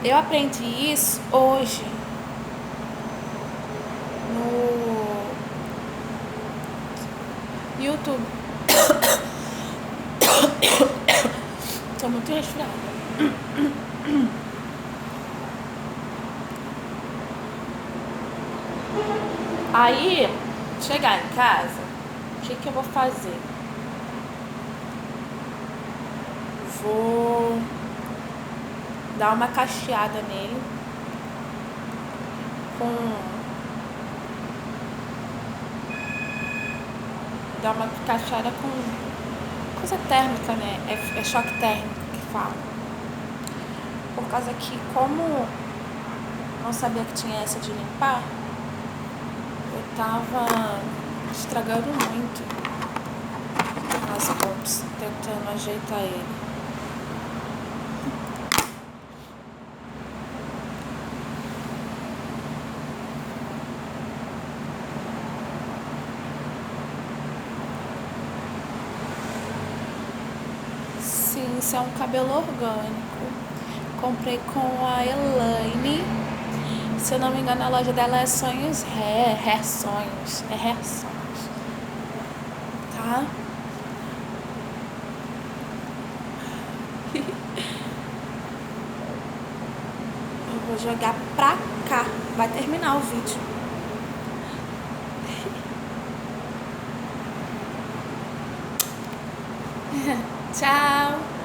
Eu aprendi isso hoje no YouTube. Tô muito resfriada. Aí, chegar em casa, o que eu vou fazer? Vou dar uma cacheada nele dar uma cacheada com coisa térmica, né? É choque térmico que fala. Por causa que, como não sabia que tinha essa de limpar, eu tava estragando muito as roupas, tentando ajeitar ele. Sim, isso é um cabelo orgânico. Comprei com a Elaine. Se eu não me engano, a loja dela é Sonhos Hair Sonhos. É Hair Sonhos. Tá? Eu vou jogar pra cá. Vai terminar o vídeo. Tchau!